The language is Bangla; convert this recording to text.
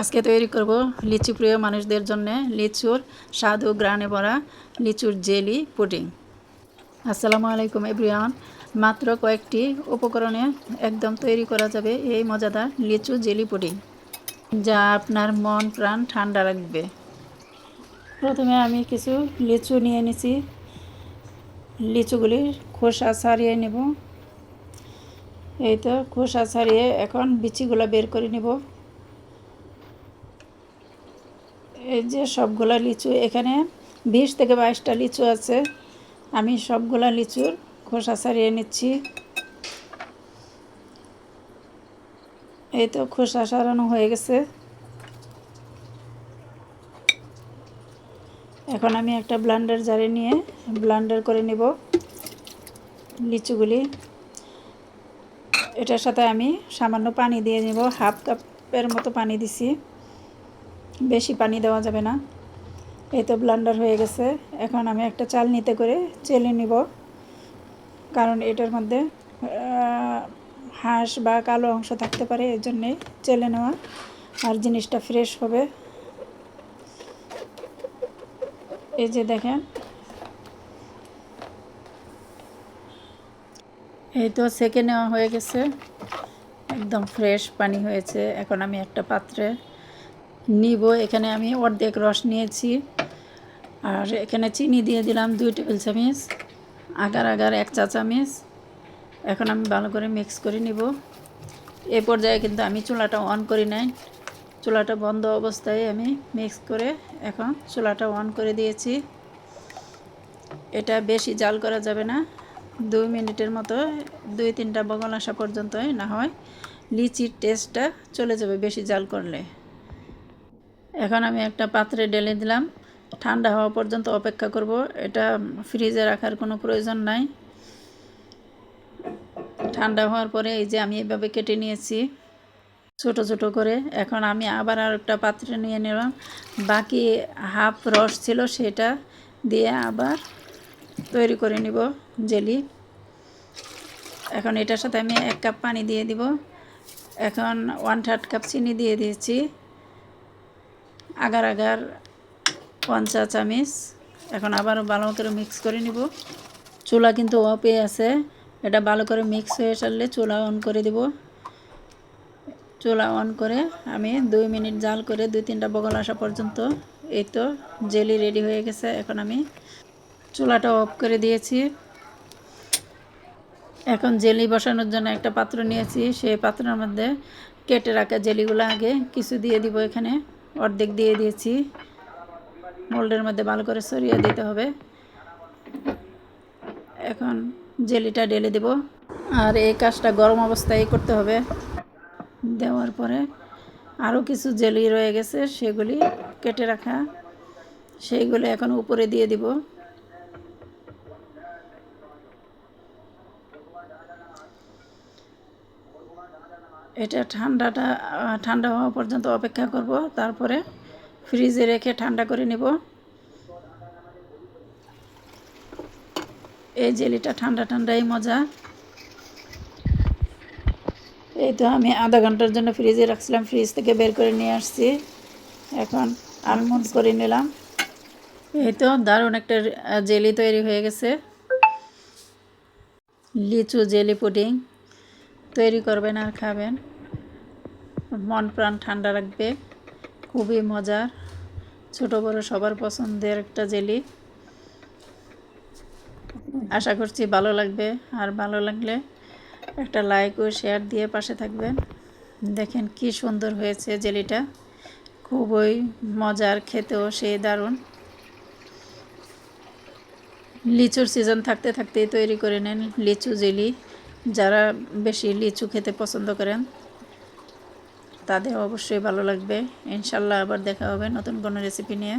আজকে তৈরি করব লিচু প্রিয় মানুষদের জন্য লিচুর স্বাদ ও গ্রানে ভরা লিচুর জেলি পুডিং। আসসালামু আলাইকুম এভরিওয়ান। মাত্র কয়েকটি উপকরণে একদম তৈরি করা যাবে এই মজাদার লিচু জেলি পুডিং, যা আপনার মন প্রাণ ঠান্ডা রাখবে। প্রথমে আমি কিছু লিচু নিয়ে নিছি। লিচুগুলির খোসা ছাড়িয়ে নেব। এই তো খোসা ছাড়িয়ে এখন বিচিগুলো বের করে নেব। এই যে সবগুলা লিচু, এখানে 20 থেকে 22টা লিচু আছে। আমি সবগুলা লিচুর খোসা ছাড়িয়ে নিচ্ছি। এই তো খোসা ছাড়ানো হয়ে গেছে। এখন আমি একটা ব্লেন্ডার জারে নিয়ে ব্লেন্ডার করে নেব লিচুগুলি। এটার সাথে আমি সামান্য পানি দিয়ে নেব, হাফ কাপের মতো পানি দিছি, বেশি পানি দেওয়া যাবে না। এই তো ব্লেন্ডার হয়ে গেছে। এখন আমি একটা চালনিতে করে চেলে নিব, কারণ এটার মধ্যে হাঁস বা কালো অংশ থাকতে পারে, এর জন্যে চেলে নেওয়া, আর জিনিসটা ফ্রেশ হবে। এই যে দেখেন, এই তো সেকে নেওয়া হয়ে গেছে, একদম ফ্রেশ পানি হয়েছে। এখন আমি একটা পাত্রে নিব। এখানে আমি অর্ধেক রস নিয়েছি, আর এখানে চিনি দিয়ে দিলাম 2 টেবিল চামচ, আগার আগার 1 চা চামচ। এখন আমি ভালো করে মিক্স করে নিব। এই পর্যায়ে কিন্তু আমি চুলাটা অন করি নাই, চুলাটা বন্ধ অবস্থায় আমি মিক্স করে এখন চুলাটা অন করে দিয়েছি। এটা বেশি জাল করা যাবে না, 2 মিনিটের মতো, 2-3টা বগল আসা পর্যন্তই, না হয় লিচির টেস্টটা চলে যাবে বেশি জাল করলে। এখন আমি একটা পাত্রে ঢেলে দিলাম, ঠান্ডা হওয়া পর্যন্ত অপেক্ষা করব। এটা ফ্রিজে রাখার কোনো প্রয়োজন নাই। ঠান্ডা হওয়ার পরে এই যে আমি এভাবে কেটে নিয়েছি ছোট ছোট করে। এখন আমি আবার আর একটা পাত্রে নিয়ে নিলাম, বাকি হাফ রস ছিল সেটা দিয়ে আবার তৈরি করে নিব জেলি। এখন এটার সাথে আমি 1 কাপ পানি দিয়ে দিব। এখন 1/3 কাপ চিনি দিয়ে দিয়েছি, আগার আগার 1 চা চামচ। এখন আবারও ভালো করে মিক্স করে নিব। চুলা কিন্তু অফে আছে, এটা ভালো করে মিক্স হয়ে সারলে চুলা অন করে দিব। চুলা অন করে আমি 2 মিনিট জাল করে 2-3টা বগল আসা পর্যন্ত। এই তো জেলি রেডি হয়ে গেছে। এখন আমি চুলাটা অফ করে দিয়েছি। এখন জেলি বসানোর জন্য একটা পাত্র নিয়েছি, সেই পাত্রের মধ্যে কেটে রাখা জেলিগুলো আগে কিছু দিয়ে দিব। এখানে অর্ধেক দিয়ে দিয়েছি। মোল্ডের মধ্যে ভালো করে ছড়িয়ে দিতে হবে। এখন জেলিটা ঢেলে দেব, আর এই কাজটা গরম অবস্থায় করতে হবে। দেওয়ার পরে আরও কিছু জেলি রয়ে গেছে, সেগুলি কেটে রাখা, সেইগুলো এখন উপরে দিয়ে দিব। এটা ঠান্ডা হওয়া পর্যন্ত অপেক্ষা করব, তারপরে ফ্রিজে রেখে ঠান্ডা করে নেব। এই জেলিটা ঠান্ডা ঠান্ডাই মজা। এই তো আমি আধা ঘন্টার জন্য ফ্রিজে রাখছিলাম, ফ্রিজ থেকে বের করে নিয়ে আসছি। এখন আনমোল্ড করে নিলাম। এই তো দারুণ একটা জেলি তৈরি হয়ে গেছে। লিচু জেলি পুডিং তৈরি করবেন আর খাবেন, মন প্রাণ ঠান্ডা রাখবে। খুবই মজার, ছোট বড় সবার পছন্দের একটা জেলি। আশা করছি ভালো লাগবে, আর ভালো লাগলে একটা লাইক ও শেয়ার দিয়ে পাশে থাকবেন। দেখেন কি সুন্দর হয়েছে জেলিটা, খুবই মজার, খেতেও সেই দারুণ। লিচুর সিজন থাকতে থাকতেই তৈরি করে নেন লিচু জেলি। যারা বেশি লিচু খেতে পছন্দ করেন তাদের অবশ্যই ভালো লাগবে। ইনশাল্লাহ আবার দেখা হবে নতুন কোনো রেসিপি নিয়ে।